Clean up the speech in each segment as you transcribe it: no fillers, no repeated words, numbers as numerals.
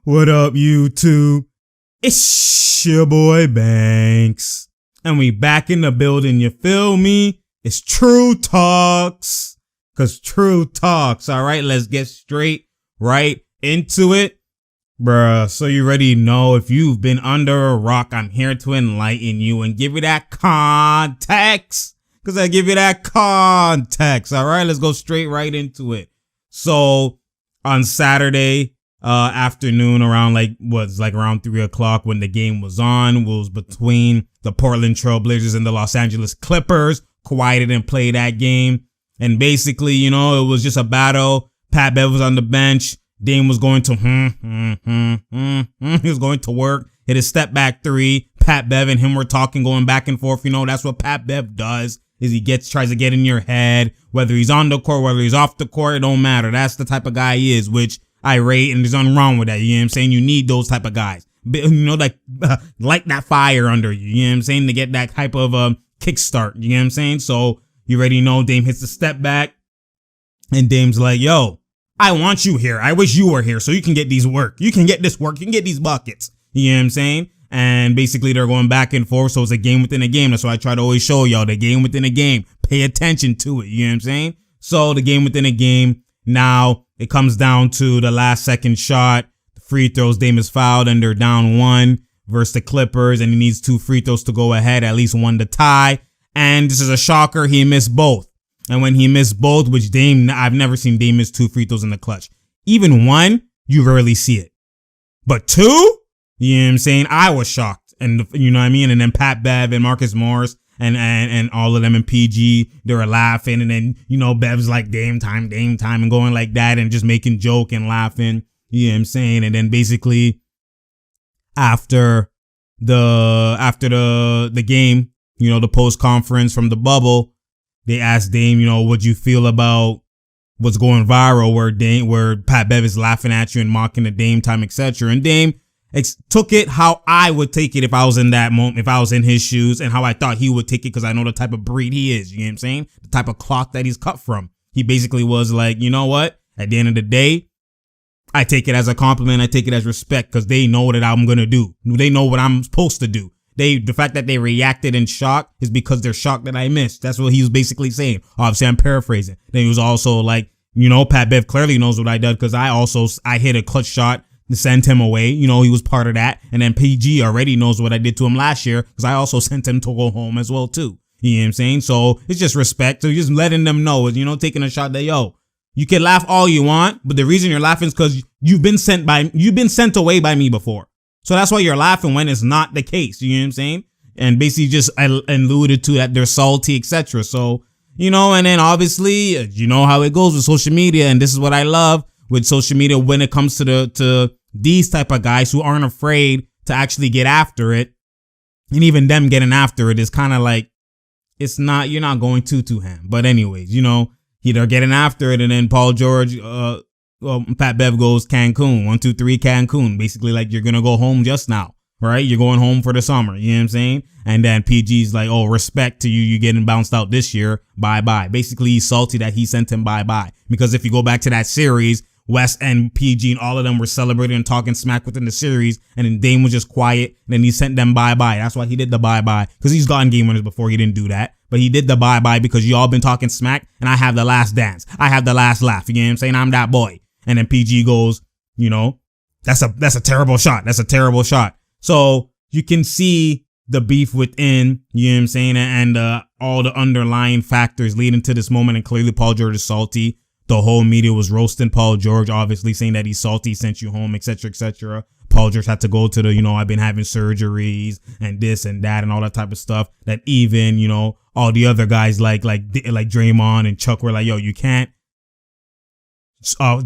What up, YouTube? It's your boy Banks. And we back in the building, you feel me? It's True Talks. Cause True Talks, alright? Let's get straight right into it. Bruh, so you already know, if you've been under a rock, I'm here to enlighten you and give you that context. Cause I give you that context, alright? Let's go straight right into it. So, on Saturday afternoon, around around 3 o'clock when the game was on, it was between the Portland Trail Blazers and the Los Angeles Clippers. Kawhi didn't play that game. And basically, you know, it was just a battle. Pat Bev was on the bench. Dame was going to, he was going to work. Hit a step back three. Pat Bev and him were talking, going back and forth. You know, that's what Pat Bev does, is he tries to get in your head. Whether he's on the court, whether he's off the court, it don't matter. That's the type of guy he is, which I rate, and there's nothing wrong with that. You know what I'm saying? You need those type of guys. You know, light that fire under you. You know what I'm saying? To get that type of kickstart. You know what I'm saying? So you already know Dame hits the step back, and Dame's like, yo, I want you here. I wish you were here so you can get these work. You can get this work. You can get these buckets. You know what I'm saying? And basically they're going back and forth. So it's a game within a game. That's why I try to always show y'all the game within a game. Pay attention to it. You know what I'm saying? So the game within a game. Now it comes down to the last second shot. The free throws. Dame is fouled and they're down 1 versus the Clippers. And he needs 2 free throws to go ahead. At least 1 to tie. And this is a shocker. He missed both. And when he missed both, which Dame, I've never seen Dame miss 2 free throws in the clutch. Even 1, you rarely see it. But 2? You know what I'm saying? I was shocked. And you know what I mean? And then Pat Bev and Marcus Morris and all of them and PG, they were laughing. And then, you know, Bev's like Dame time and going like that and just making joke and laughing. You know what I'm saying? And then basically after the game, you know, the post conference from the bubble, they asked Dame, you know, what'd you feel about what's going viral where Pat Bev is laughing at you and mocking the Dame time, etc. And Dame took it how I would take it if I was in that moment, if I was in his shoes, and how I thought he would take it because I know the type of breed he is. You know what I'm saying? The type of cloth that he's cut from. He basically was like, you know what? At the end of the day, I take it as a compliment. I take it as respect because they know what I'm going to do. They know what I'm supposed to do. The fact that they reacted in shock is because they're shocked that I missed. That's what he was basically saying. Obviously, I'm paraphrasing. Then he was also like, you know, Pat Bev clearly knows what I did because I hit a clutch shot to send him away. You know, he was part of that. And then PG already knows what I did to him last year because I also sent him to go home as well, too. You know what I'm saying? So it's just respect. So just letting them know, you know, taking a shot that, yo, you can laugh all you want, but the reason you're laughing is because you've been sent away by me before. So that's why you're laughing when it's not the case. You know what I'm saying? And basically just alluded to that they're salty, etc. So, you know, and then obviously, you know how it goes with social media. And this is what I love with social media when it comes to these type of guys who aren't afraid to actually get after it. And even them getting after it is kind of like, you're not going too ham. But anyways, you know, they're getting after it. And then Paul George, Pat Bev goes Cancun, 1, 2, 3 Cancun. Basically like you're going to go home just now, right? You're going home for the summer. You know what I'm saying? And then PG's like, oh, respect to you. You're getting bounced out this year. Bye-bye. Basically he's salty that he sent him bye-bye. Because if you go back to that series, Wes and PG and all of them were celebrating and talking smack within the series. And then Dame was just quiet. And then he sent them bye-bye. That's why he did the bye-bye. Because he's gotten game winners before. He didn't do that. But he did the bye-bye because y'all been talking smack. And I have the last dance. I have the last laugh. You know what I'm saying? I'm that boy. And then PG goes, you know, that's a terrible shot. That's a terrible shot. So you can see the beef within, you know what I'm saying? And all the underlying factors leading to this moment. And clearly Paul George is salty. The whole media was roasting Paul George, obviously saying that he's salty, sent you home, etc., etc. Paul George had to go to the, you know, I've been having surgeries and this and that and all that type of stuff. That even, you know, all the other guys like Draymond and Chuck were like, yo, you can't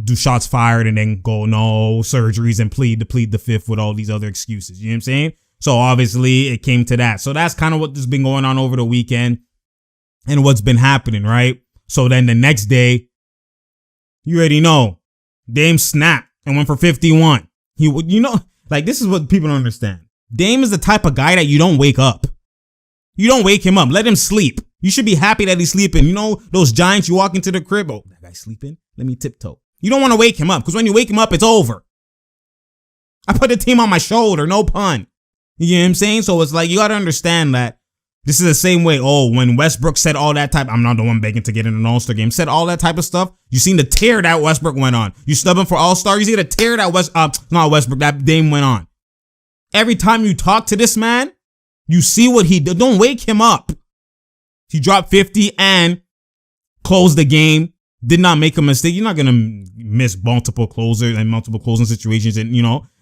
do shots fired and then go no surgeries and plead the fifth with all these other excuses. You know what I'm saying? So obviously it came to that. So that's kind of what has been going on over the weekend and what's been happening, right? So then the next day, you already know, Dame snapped and went for 51. You know, like this is what people don't understand. Dame is the type of guy that you don't wake up. You don't wake him up. Let him sleep. You should be happy that he's sleeping. You know, those giants, you walk into the crib. Oh, that guy's sleeping. Let me tiptoe. You don't want to wake him up because when you wake him up, it's over. I put the team on my shoulder, no pun. You know what I'm saying? So it's like, you got to understand that this is the same way. Oh, when Westbrook said all that type, I'm not the one begging to get in an All-Star game, said all that type of stuff. You seen the tear that Westbrook went on. You stubbing for All-Star, you see the tear that that Dame went on. Every time you talk to this man, you see what he did. Don't wake him up. He dropped 50 and closed the game. Did not make a mistake. You're not going to miss multiple closers and multiple closing situations. And,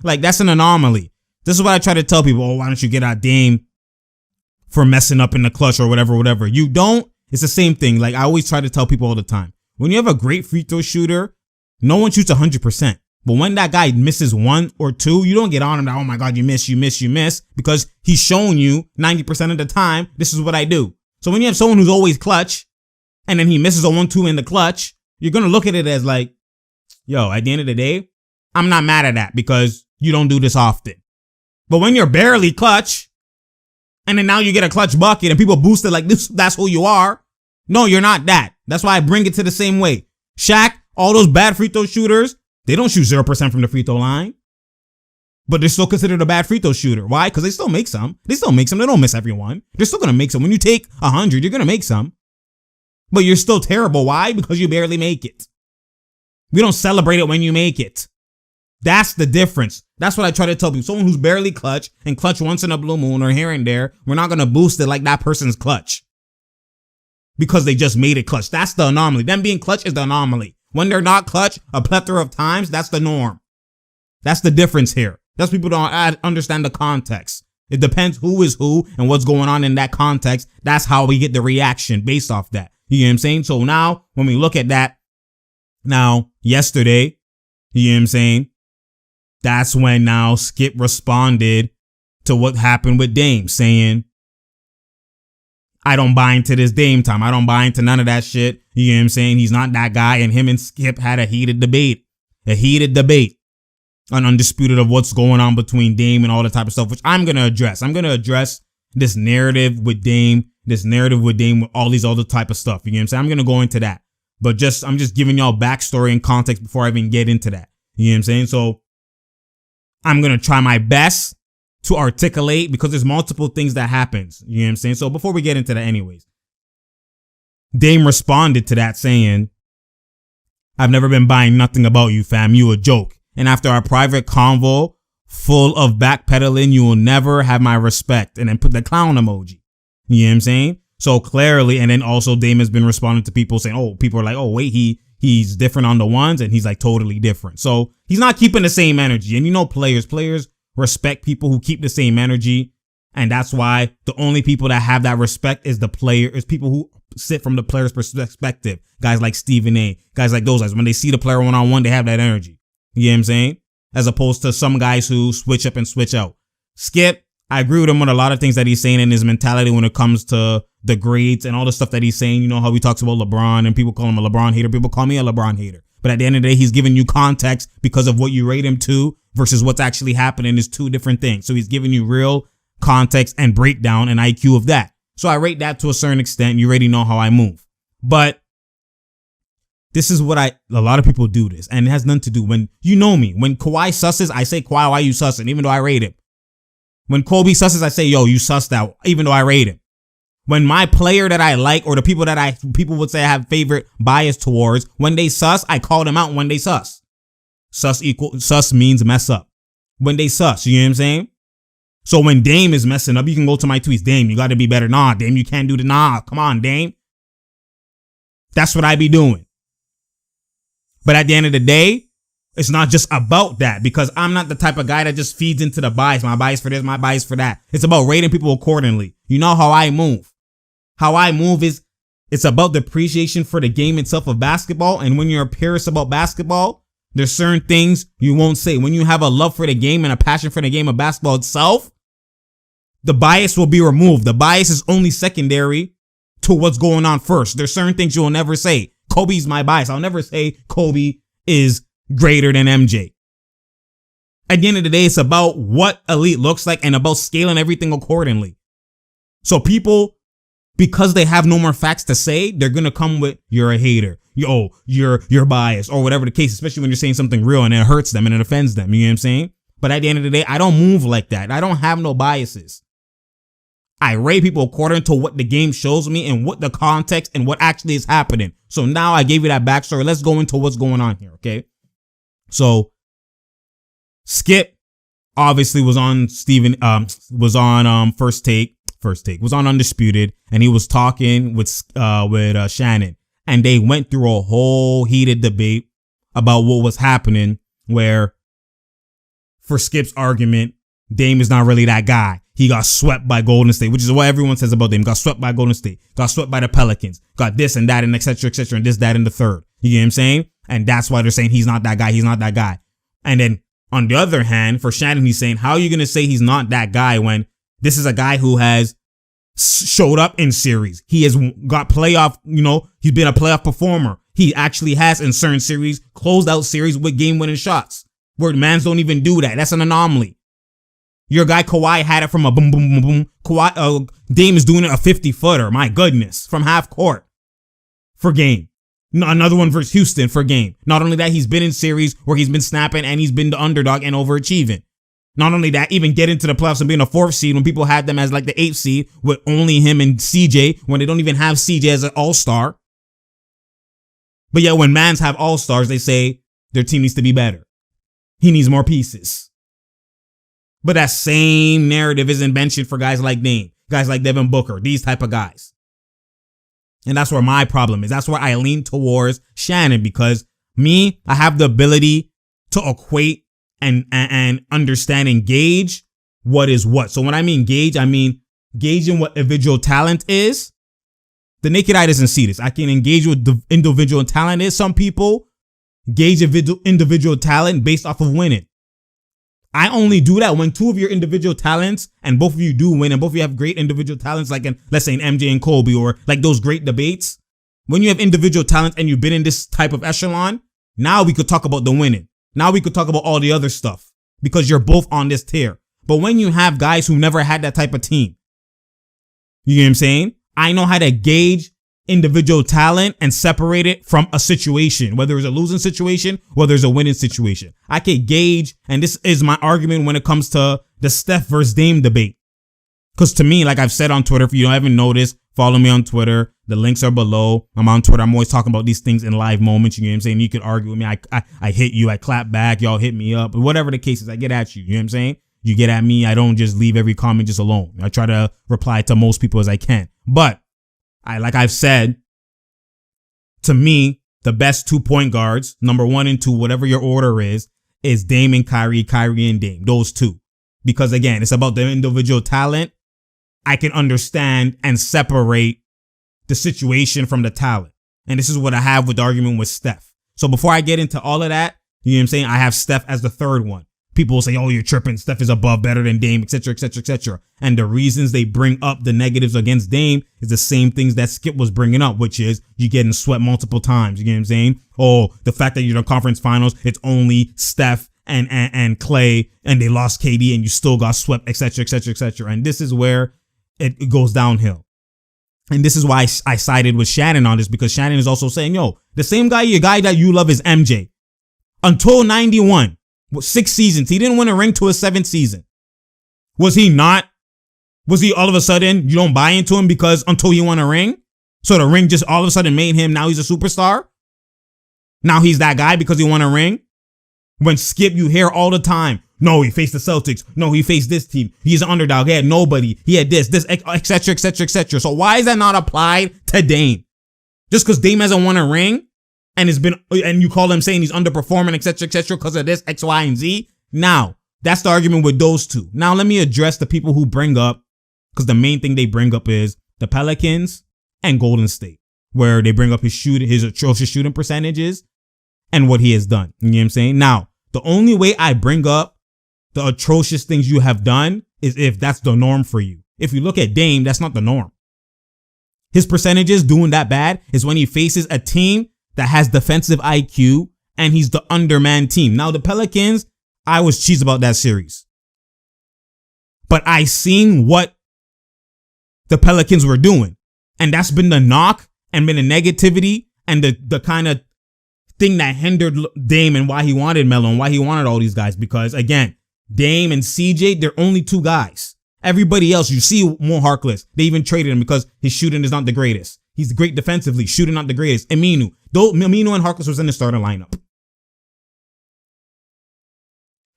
like, that's an anomaly. This is what I try to tell people. Oh, why don't you get out Dame for messing up in the clutch or whatever. You don't. It's the same thing. Like, I always try to tell people all the time. When you have a great free throw shooter, no one shoots 100%. But when that guy misses 1 or 2, you don't get on him that, oh my God, you miss, because he's shown you 90% of the time, this is what I do. So when you have someone who's always clutch, and then he misses a 1-2 in the clutch, you're going to look at it as like, yo, at the end of the day, I'm not mad at that because you don't do this often. But when you're barely clutch, and then now you get a clutch bucket and people boost it like this, that's who you are. No, you're not that. That's why I bring it to the same way. Shaq, all those bad free throw shooters, they don't shoot 0% from the free throw line. But they're still considered a bad free throw shooter. Why? Because they still make some. They don't miss everyone. They're still going to make some. When you take 100, you're going to make some. But you're still terrible. Why? Because you barely make it. We don't celebrate it when you make it. That's the difference. That's what I try to tell people. Someone who's barely clutch and clutch once in a blue moon or here and there, we're not going to boost it like that person's clutch. Because they just made it clutch. That's the anomaly. Them being clutch is the anomaly. When they're not clutch a plethora of times, that's the norm. That's the difference here. That's people don't understand the context. It depends who is who and what's going on in that context. That's how we get the reaction based off that. You know what I'm saying? So now, when we look at that, yesterday, you know what I'm saying? That's when now Skip responded to what happened with Dame, saying, I don't buy into this Dame time. I don't buy into none of that shit. You know what I'm saying? He's not that guy. And him and Skip had a heated debate. An undisputed of what's going on between Dame and all the type of stuff, which I'm going to address. I'm going to address this narrative with Dame, with all these other type of stuff. You know what I'm saying? I'm going to go into that. But I'm just giving y'all backstory and context before I even get into that. You know what I'm saying? So I'm going to try my best to articulate because there's multiple things that happens. You know what I'm saying? So before we get into that anyways, Dame responded to that saying, I've never been buying nothing about you, fam. You a joke. And after our private convo full of backpedaling, you will never have my respect. And then put the clown emoji. You know what I'm saying? So clearly, and then also Dame has been responding to people saying, oh, people are like, oh, wait, he's different on the ones and he's like totally different. So he's not keeping the same energy. And players respect people who keep the same energy. And that's why the only people that have that respect is people who sit from the player's perspective. Guys like Stephen A, guys like those guys. When they see the player one-on-one, they have that energy. You know what I'm saying? As opposed to some guys who switch up and switch out. Skip, I agree with him with a lot of things that he's saying in his mentality when it comes to the grades and all the stuff that he's saying. You know how he talks about LeBron and people call him a LeBron hater. People call me a LeBron hater. But at the end of the day, he's giving you context because of what you rate him to versus what's actually happening is two different things. So he's giving you real context and breakdown and IQ of that. So I rate that to a certain extent. You already know how I move. But this is what a lot of people do this, and it has nothing to do when, you know me, when Kawhi susses, I say, Kawhi, why you sussing, even though I rate him. When Kobe susses, I say, yo, you sussed out, even though I rate him. When my player that I like, or the people that people would say I have favorite bias towards, when they sus, I call them out when they sus. Sus means mess up. When they sus, you know what I'm saying? So when Dame is messing up, you can go to my tweets, Dame, you got to be better. Nah, Dame, you can't do that. Nah, come on, Dame. That's what I be doing. But at the end of the day, it's not just about that because I'm not the type of guy that just feeds into the bias. My bias for this, my bias for that. It's about rating people accordingly. You know how I move. How I move is it's about the appreciation for the game itself of basketball. And when you're a purist about basketball, there's certain things you won't say. When you have a love for the game and a passion for the game of basketball itself, the bias will be removed. The bias is only secondary to what's going on first. There's certain things you will never say. Kobe's my bias. I'll never say Kobe is greater than MJ. At the end of the day, it's about what elite looks like and about scaling everything accordingly. So people, because they have no more facts to say, they're going to come with, you're a hater. You're biased or whatever the case, especially when you're saying something real and it hurts them and it offends them. You know what I'm saying? But at the end of the day, I don't move like that. I don't have no biases. I rate people according to what the game shows me and what the context and what actually is happening. So now I gave you that backstory. Let's go into what's going on here, okay? So Skip obviously was on First Take, was on Undisputed, and he was talking with Shannon, and they went through a whole heated debate about what was happening, where for Skip's argument, Dame is not really that guy. He got swept by Golden State, which is what everyone says about Dame. Got swept by Golden State, got swept by the Pelicans, got this and that and et cetera, and this, that, and the third. You get what I'm saying? And that's why they're saying he's not that guy. He's not that guy. And then on the other hand, for Shannon, he's saying, how are you going to say he's not that guy when this is a guy who has showed up in series? He has got playoff, he's been a playoff performer. He actually has in certain series closed out series with game-winning shots where mans don't even do that. That's an anomaly. Your guy Kawhi had it from a boom, boom, boom, boom. Dame is doing it a 50-footer. My goodness. From half court for game. Another one versus Houston for game. Not only that, he's been in series where he's been snapping and he's been the underdog and overachieving. Not only that, even getting to the playoffs and being a 4th seed when people had them as like the 8th seed with only him and CJ when they don't even have CJ as an all-star. But yeah, when mans have all-stars, they say their team needs to be better. He needs more pieces. But that same narrative isn't mentioned for guys like Dame, guys like Devin Booker, these type of guys. And that's where my problem is. That's where I lean towards Shannon, because I have the ability to equate and understand and gauge what is what. So when I mean gauge, I mean gauging what individual talent is. The naked eye doesn't see this. I can engage with the individual talent is. Some people gauge individual talent based off of winning. I only do that when two of your individual talents and both of you do win and both of you have great individual talents, like let's say MJ and Kobe, or like those great debates. When you have individual talents and you've been in this type of echelon, now we could talk about the winning. Now we could talk about all the other stuff because you're both on this tier. But when you have guys who never had that type of team, you know what I'm saying? I know how to gauge individual talent and separate it from a situation, whether it's a losing situation, whether it's a winning situation. I can gauge, and this is my argument when it comes to the Steph versus Dame debate. Because to me, like I've said on Twitter, if you haven't noticed, follow me on Twitter. The links are below. I'm on Twitter. I'm always talking about these things in live moments. You know what I'm saying? You could argue with me. I hit you. I clap back. Y'all hit me up. Whatever the case is, I get at you. You know what I'm saying? You get at me. I don't just leave every comment just alone. I try to reply to most people as I can. But like I've said, to me, the best 2 point guards, number 1 and 2, whatever your order is Dame and Kyrie, Kyrie and Dame. Those two. Because again, it's about the individual talent. I can understand and separate the situation from the talent. And this is what I have with the argument with Steph. So before I get into all of that, you know what I'm saying? I have Steph as the third one. People will say, oh, you're tripping. Steph is above, better than Dame, etc., etc., etc. And the reasons they bring up the negatives against Dame is the same things that Skip was bringing up, which is you getting swept multiple times. You get what I'm saying? Oh, the fact that you're in the conference finals, it's only Steph and Clay, and they lost KD, and you still got swept, etc., etc., etc. And this is where it goes downhill. And this is why I sided with Shannon on this, because Shannon is also saying, yo, the same guy that you love is MJ. Until 91. 6 seasons. He didn't win a ring to his 7th season. Was he not? Was he all of a sudden, you don't buy into him because until he won a ring? So the ring just all of a sudden made him, now he's a superstar? Now he's that guy because he won a ring? When Skip, you hear all the time, no, he faced the Celtics. No, he faced this team. He's an underdog. He had nobody. He had this, etc., etc., etc. So why is that not applied to Dame? Just because Dame hasn't won a ring? And you call him saying he's underperforming, etc., etc., because of this X, Y, and Z. Now, that's the argument with those two. Now, let me address the people who bring up, because the main thing they bring up is the Pelicans and Golden State, where they bring up his atrocious shooting percentages and what he has done. You know what I'm saying? Now, the only way I bring up the atrocious things you have done is if that's the norm for you. If you look at Dame, that's not the norm. His percentages doing that bad is when he faces a team that has defensive IQ, and he's the undermanned team. Now, the Pelicans, I was cheesed about that series. But I seen what the Pelicans were doing. And that's been the knock and been the negativity and the kind of thing that hindered Dame and why he wanted Melo and why he wanted all these guys. Because, again, Dame and CJ, they're only two guys. Everybody else, you see more Harkless. They even traded him because his shooting is not the greatest. He's great defensively, shooting not the greatest. Aminu and Harkless was in the starting lineup.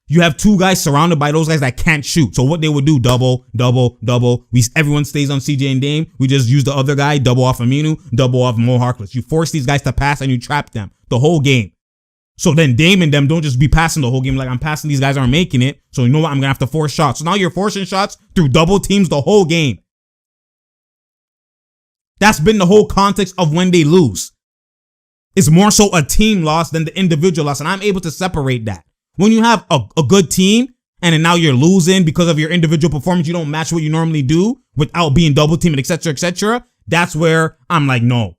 You have two guys surrounded by those guys that can't shoot. So what they would do, double. Everyone stays on CJ and Dame. We just use the other guy, double off Aminu, double off Mo Harkless. You force these guys to pass and you trap them the whole game. So then Dame and them don't just be passing the whole game like I'm passing, these guys aren't making it. So you know what? I'm going to have to force shots. So now you're forcing shots through double teams the whole game. That's been the whole context of when they lose. It's more so a team loss than the individual loss. And I'm able to separate that. When you have a good team and then now you're losing because of your individual performance, you don't match what you normally do without being double teamed, etc. That's where I'm like, no,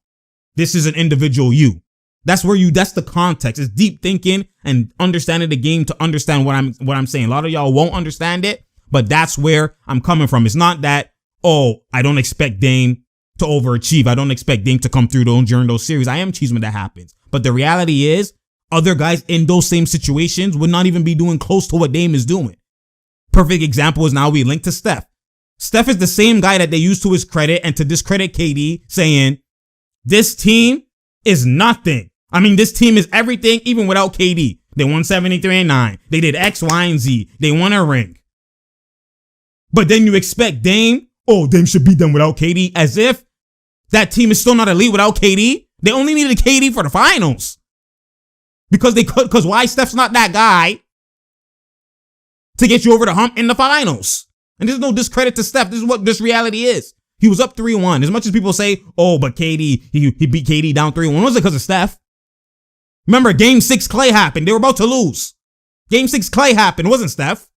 this is an individual you. That's the context. It's deep thinking and understanding the game to understand what I'm saying. A lot of y'all won't understand it, but that's where I'm coming from. It's not that, oh, I don't expect Dame to overachieve. I don't expect Dame to come through during those series. I am cheesing when that happens. But the reality is, other guys in those same situations would not even be doing close to what Dame is doing. Perfect example is now we link to Steph. Steph is the same guy that they use to his credit and to discredit KD, saying, this team is nothing. I mean, this team is everything, even without KD. They won 73-9. They did X, Y, and Z. They won a ring. But then you expect Dame, oh, Dame should beat them without KD, as if that team is still not elite without KD. They only needed KD for the finals. Because why Steph's not that guy to get you over the hump in the finals. And there's no discredit to Steph. This is what this reality is. He was up 3-1. As much as people say, oh, but KD, he beat KD down 3-1. Was it because of Steph? Remember, Game 6 Clay happened. They were about to lose. Game 6 Clay happened. It wasn't Steph.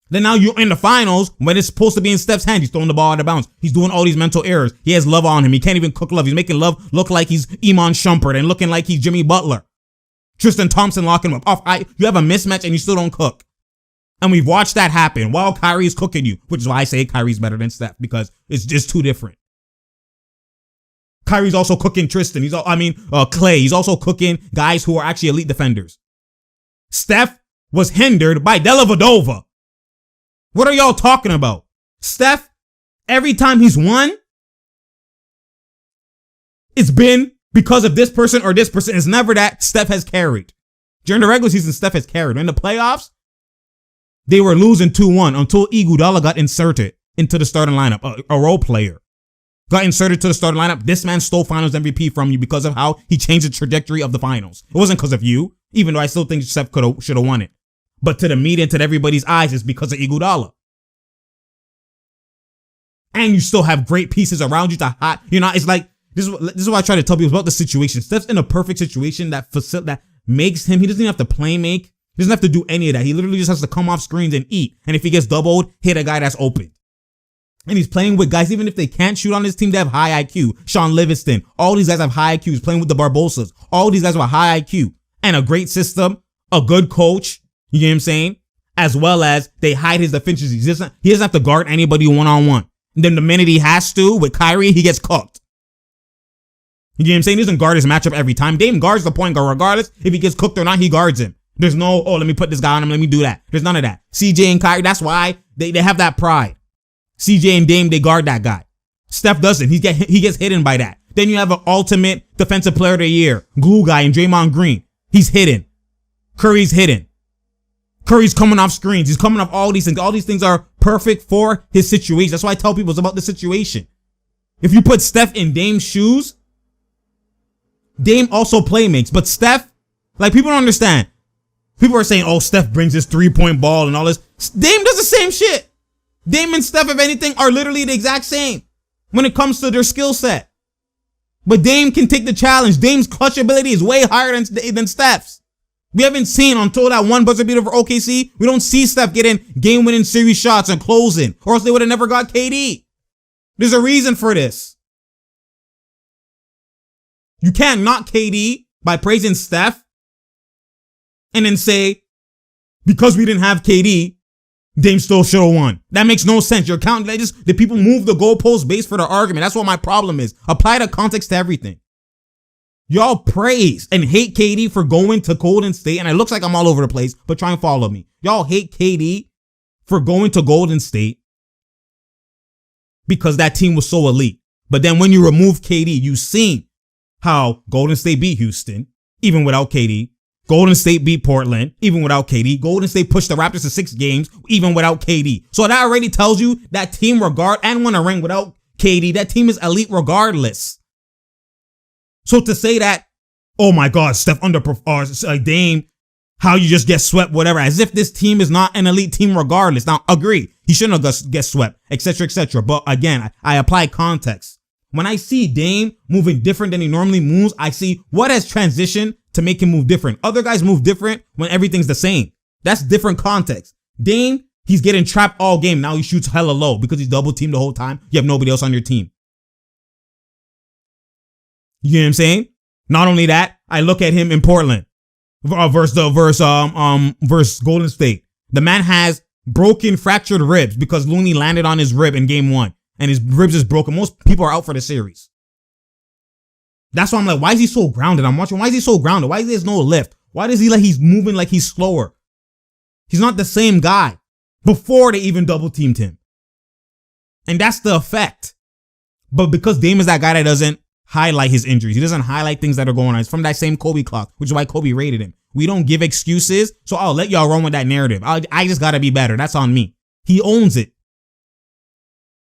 Then now you're in the finals when it's supposed to be in Steph's hand. He's throwing the ball out of bounds. He's doing all these mental errors. He has Love on him. He can't even cook Love. He's making Love look like he's Iman Shumpert and looking like he's Jimmy Butler. Tristan Thompson locking him up. You have a mismatch and you still don't cook. And we've watched that happen while Kyrie's cooking you, which is why I say Kyrie's better than Steph, because it's just too different. Kyrie's also cooking Tristan. Clay. He's also cooking guys who are actually elite defenders. Steph was hindered by Dellavedova. What are y'all talking about? Steph, every time he's won, it's been because of this person or this person. It's never that Steph has carried. During the regular season, Steph has carried. In the playoffs, they were losing 2-1 until Iguodala got inserted into the starting lineup. A role player got inserted to the starting lineup. This man stole finals MVP from you because of how he changed the trajectory of the finals. It wasn't because of you, even though I still think Steph should have won it. But to the media and to everybody's eyes, it's because of Iguodala. And you still have great pieces around you to hide. It's like, this is what I try to tell people about the situation. Steph's in a perfect situation that makes him, he doesn't even have to play make. He doesn't have to do any of that. He literally just has to come off screens and eat. And if he gets doubled, hit a guy that's open. And he's playing with guys, even if they can't shoot on his team, they have high IQ. Sean Livingston, all these guys have high IQ. He's playing with the Barbosas. All these guys have a high IQ and a great system, a good coach. You get what I'm saying? As well as they hide his deficiencies. He doesn't have to guard anybody one-on-one. And then the minute he has to, with Kyrie, he gets cooked. You get what I'm saying? He doesn't guard his matchup every time. Dame guards the point guard regardless. If he gets cooked or not, he guards him. There's no, oh, let me put this guy on him, let me do that. There's none of that. CJ and Kyrie, that's why they have that pride. CJ and Dame, they guard that guy. Steph doesn't. He gets hidden by that. Then you have an ultimate defensive player of the year, glue guy in Draymond Green. He's hidden. Curry's hidden. Curry's coming off screens. He's coming off all these things. All these things are perfect for his situation. That's why I tell people it's about the situation. If you put Steph in Dame's shoes, Dame also play makes. But Steph, like, people don't understand. People are saying, oh, Steph brings his 3-point ball and all this. Dame does the same shit. Dame and Steph, if anything, are literally the exact same when it comes to their skill set. But Dame can take the challenge. Dame's clutch ability is way higher than Steph's. We haven't seen until that one buzzer beater for OKC. We don't see Steph getting game-winning series shots and closing, or else they would have never got KD. There's a reason for this. You can't knock KD by praising Steph and then say, because we didn't have KD, Dame still should have won. That makes no sense. You're counting, the people move the goalpost base for the argument. That's what my problem is. Apply the context to everything. Y'all praise and hate KD for going to Golden State. And it looks like I'm all over the place, but try and follow me. Y'all hate KD for going to Golden State because that team was so elite. But then when you remove KD, you seen how Golden State beat Houston, even without KD. Golden State beat Portland, even without KD. Golden State pushed the Raptors to 6 games, even without KD. So that already tells you that team and won a ring without KD. That team is elite regardless. So to say that, oh my God, Steph underperforms, Dame, how you just get swept, whatever, as if this team is not an elite team regardless. Now, agree, he shouldn't have get swept, etc., etc. But again, I apply context. When I see Dame moving different than he normally moves, I see what has transitioned to make him move different. Other guys move different when everything's the same. That's different context. Dame, he's getting trapped all game. Now he shoots hella low because he's double teamed the whole time. You have nobody else on your team. You know what I'm saying? Not only that, I look at him in Portland versus Golden State. The man has broken, fractured ribs because Looney landed on his rib in game 1 and his ribs is broken. Most people are out for the series. That's why I'm like, why is he so grounded? I'm watching. Why is he so grounded? Why is there no lift? Why does he he's moving like he's slower? He's not the same guy before they even double teamed him. And that's the effect. But because Dame is that guy that doesn't highlight his injuries, he doesn't highlight things that are going on. It's from that same Kobe clock, which is why Kobe rated him. We don't give excuses, so I'll let y'all run with that narrative. I just gotta be better. That's on me. He owns it.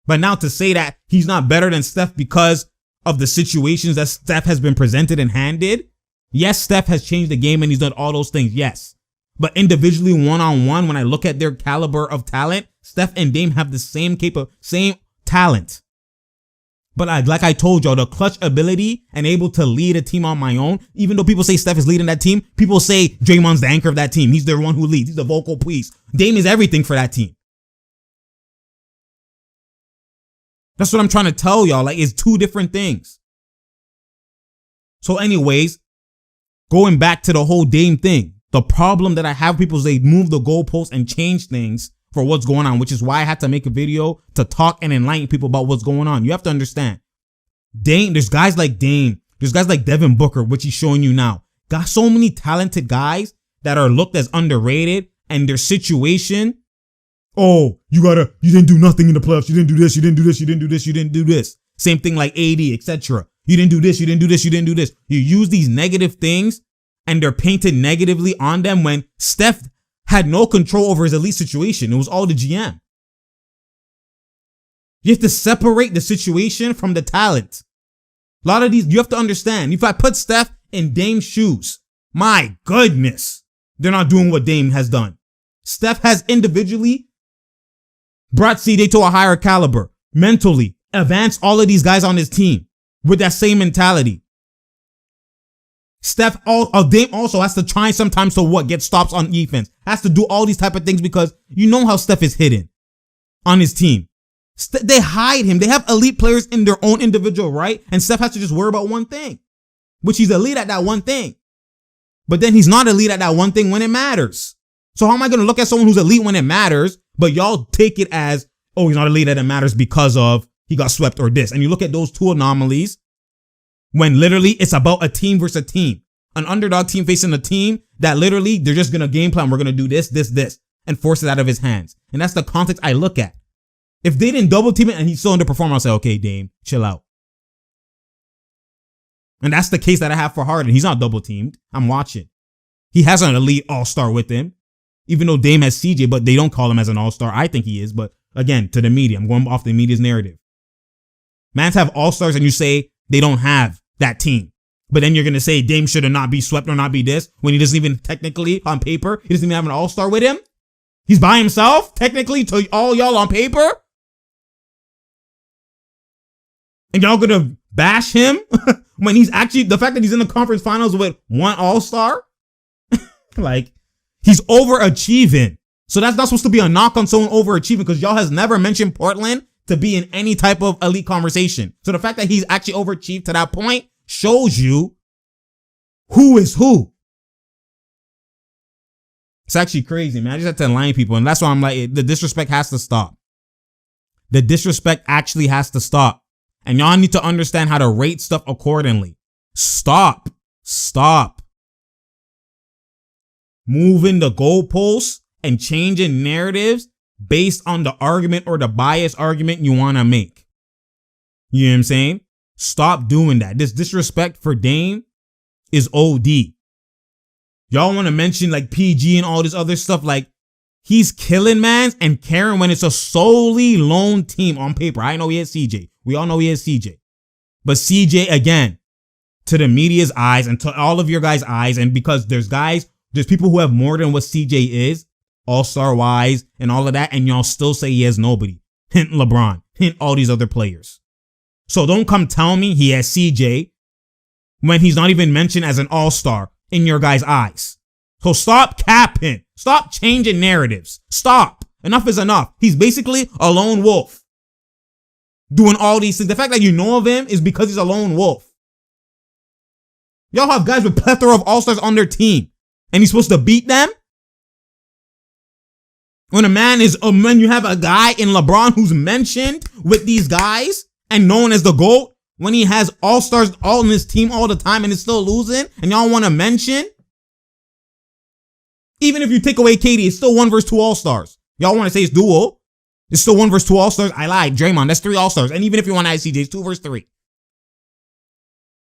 But now to say that he's not better than Steph because of the situations that Steph has been presented and handed, yes, Steph has changed the game and he's done all those things, yes. But individually, one-on-one, when I look at their caliber of talent, Steph and Dame have the same talent. But like I told y'all, the clutch ability and able to lead a team on my own, even though people say Steph is leading that team, people say Draymond's the anchor of that team. He's the one who leads. He's the vocal piece. Dame is everything for that team. That's what I'm trying to tell y'all. It's two different things. So anyways, going back to the whole Dame thing, the problem that I have people is they move the goalposts and change things for what's going on, which is why I had to make a video to talk and enlighten people about what's going on. You have to understand, Dame, there's guys like Dame, there's guys like Devin Booker, which he's showing you now. Got so many talented guys that are looked as underrated, and their situation, oh, you didn't do nothing in the playoffs. You didn't do this, you didn't do this, you didn't do this, you didn't do this. Same thing like AD, etc. You didn't do this, you didn't do this, you didn't do this. You use these negative things and they're painted negatively on them when Steph had no control over his elite situation. It was all the GM. You have to separate the situation from the talent. A lot of these, you have to understand, if I put Steph in Dame's shoes, my goodness, they're not doing what Dame has done. Steph has individually brought CJ to a higher caliber, mentally, advanced all of these guys on his team with that same mentality. Dame also has to try sometimes to get stops on defense. Has to do all these type of things because you know how Steph is hidden on his team. They hide him. They have elite players in their own individual right, and Steph has to just worry about one thing, which he's elite at that one thing. But then he's not elite at that one thing when it matters. So how am I going to look at someone who's elite when it matters, but y'all take it as, oh, he's not elite at it matters because of he got swept or this. And you look at those two anomalies when literally it's about a team versus a team. An underdog team facing a team that literally they're just going to game plan. We're going to do this, and force it out of his hands. And that's the context I look at. If they didn't double team it and he's still underperforming, I'll say, okay, Dame, chill out. And that's the case that I have for Harden. He's not double teamed. I'm watching. He has an elite all-star with him. Even though Dame has CJ, but they don't call him as an all-star. I think he is, but again, to the media. I'm going off the media's narrative. Mans have all-stars and you say they don't have that team. But then you're going to say Dame should not be swept or not be this when he doesn't even technically on paper, he doesn't even have an all-star with him. He's by himself technically to all y'all on paper. And y'all going to bash him when he's actually, the fact that he's in the conference finals with one all-star. He's overachieving. So that's not supposed to be a knock on someone overachieving because y'all has never mentioned Portland to be in any type of elite conversation. So the fact that he's actually overachieved to that point shows you who is who. It's actually crazy, man. I just have to enlighten people. And that's why I'm like, the disrespect has to stop. The disrespect actually has to stop. And y'all need to understand how to rate stuff accordingly. Stop moving the goalposts and changing narratives based on the argument or the biased argument you want to make. You know what I'm saying? Stop doing that. This disrespect for Dame is OD. Y'all want to mention like PG and all this other stuff. Like, he's killing mans and caring when it's a solely lone team on paper. I know he has CJ. We all know he has CJ. But CJ, again, to the media's eyes and to all of your guys' eyes, and because there's people who have more than what CJ is, all-star wise and all of that, and y'all still say he has nobody. Hint LeBron. Hint all these other players. So don't come tell me he has CJ when he's not even mentioned as an all-star in your guys' eyes. So stop capping. Stop changing narratives. Stop. Enough is enough. He's basically a lone wolf doing all these things. The fact that you know of him is because he's a lone wolf. Y'all have guys with plethora of all-stars on their team, and he's supposed to beat them? When you have a guy in LeBron who's mentioned with these guys and known as the GOAT, when he has all-stars all in his team all the time and is still losing, and y'all want to mention? Even if you take away KD, it's still 1 versus 2 all-stars. Y'all want to say it's dual. It's still 1 versus 2 all-stars. I lied. Draymond, that's 3 all-stars. And even if you want to add CJ, it's 2 versus 3.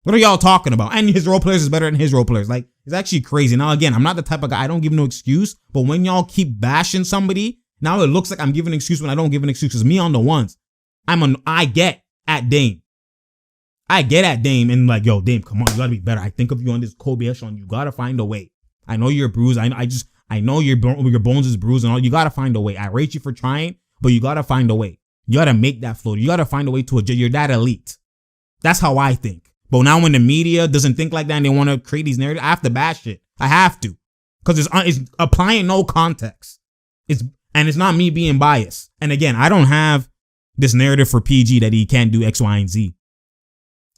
What are y'all talking about? And his role players is better than his role players. Like, it's actually crazy. Now, again, I'm not the type of guy, I don't give no excuse. But when y'all keep bashing somebody, now it looks like I'm giving an excuse when I don't give an excuse. Because me on the ones, I get at Dame. I get at Dame and like, yo, Dame, come on, you gotta be better. I think of you on this Kobe echelon. You gotta find a way. I know you're bruised. I know your bones is bruised and all. You gotta find a way. I rate you for trying, but you gotta find a way. You gotta make that float. You gotta find a way to adjust. You're that elite. That's how I think. But now when the media doesn't think like that and they want to create these narratives, I have to bash it. I have to. Because it's applying no context. It's not me being biased. And again, I don't have this narrative for PG that he can't do X, Y, and Z.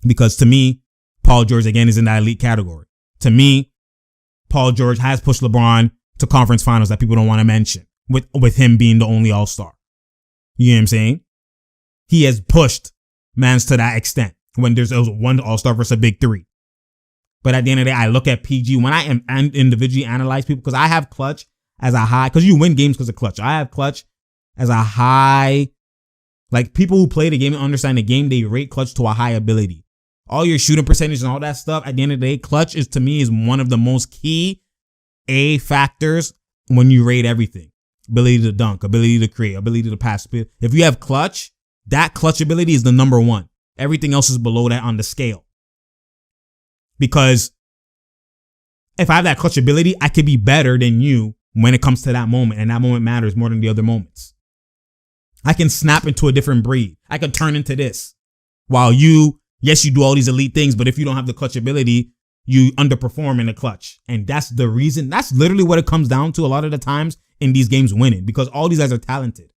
Because to me, Paul George, again, is in that elite category. To me, Paul George has pushed LeBron to conference finals that people don't want to mention. With him being the only all-star. You know what I'm saying? He has pushed mans to that extent. When there's one all-star versus a big 3. But at the end of the day, I look at PG when I am individually analyze people, because I have clutch as a high, because you win games because of clutch. I have clutch as a high, like people who play the game and understand the game, they rate clutch to a high ability. All your shooting percentage and all that stuff, at the end of the day, clutch is to me is one of the most key A factors when you rate everything. Ability to dunk, ability to create, ability to pass. If you have clutch, that clutch ability is the number 1. Everything else is below that on the scale. Because if I have that clutch ability, I could be better than you when it comes to that moment. And that moment matters more than the other moments. I can snap into a different breed. I can turn into this. While you do all these elite things, but if you don't have the clutch ability, you underperform in the clutch. And that's the reason. That's literally what it comes down to a lot of the times in these games winning. Because all these guys are talented.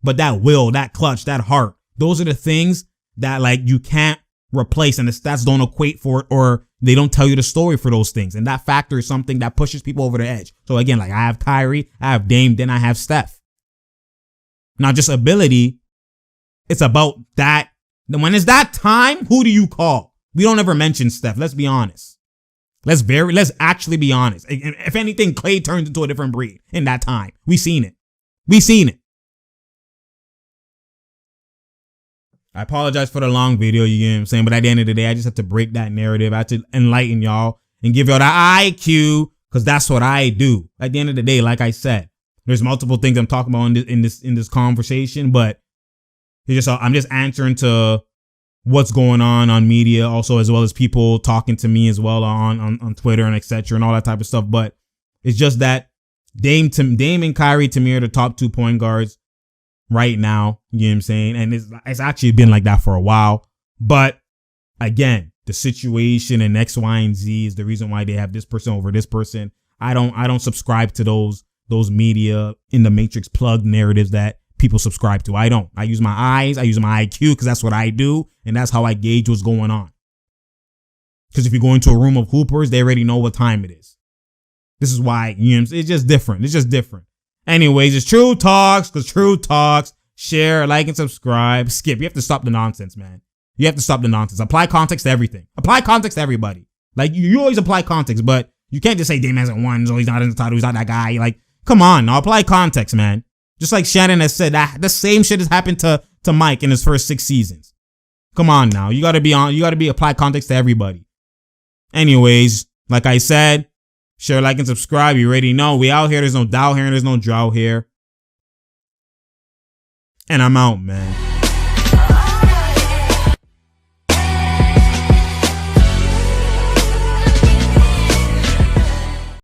But that will, that clutch, that heart, those are the things that like you can't replace, and the stats don't equate for it, or they don't tell you the story for those things. And that factor is something that pushes people over the edge. So again, like I have Kyrie, I have Dame, then I have Steph. Not just ability. It's about that. When it's that time, who do you call? We don't ever mention Steph. Let's be honest. Let's actually be honest. If anything, Clay turns into a different breed in that time. We seen it. I apologize for the long video, you know what I'm saying? But at the end of the day, I just have to break that narrative. I have to enlighten y'all and give y'all that IQ, because that's what I do. At the end of the day, like I said, there's multiple things I'm talking about in this conversation, but I'm just answering to what's going on media, also as well as people talking to me as well on Twitter and etc. and all that type of stuff. But it's just that Dame and Kyrie to me are the top 2 point guards right now, you know what I'm saying? And it's actually been like that for a while. But again, the situation and X, Y, and Z is the reason why they have this person over this person. I don't subscribe to those media in the matrix plug narratives that people subscribe to. I don't. I use my eyes, I use my IQ, because that's what I do, and that's how I gauge what's going on. Because if you go into a room of hoopers, they already know what time it is. This is why, you know what I'm saying? It's just different. Anyways, it's True Talks, because True Talks. Share, like, and subscribe. Skip. You have to stop the nonsense, man. You have to stop the nonsense. Apply context to everything. Apply context to everybody. Like, you always apply context, but you can't just say Dame hasn't won, so he's not in the title, he's not that guy. Like, come on, now apply context, man. Just like Shannon has said, that the same shit has happened to Mike in his first 6 seasons. Come on now. You gotta apply context to everybody. Anyways, like I said, share, like, and subscribe. You already know. We out here. There's no doubt here and there's no drought here. And I'm out, man.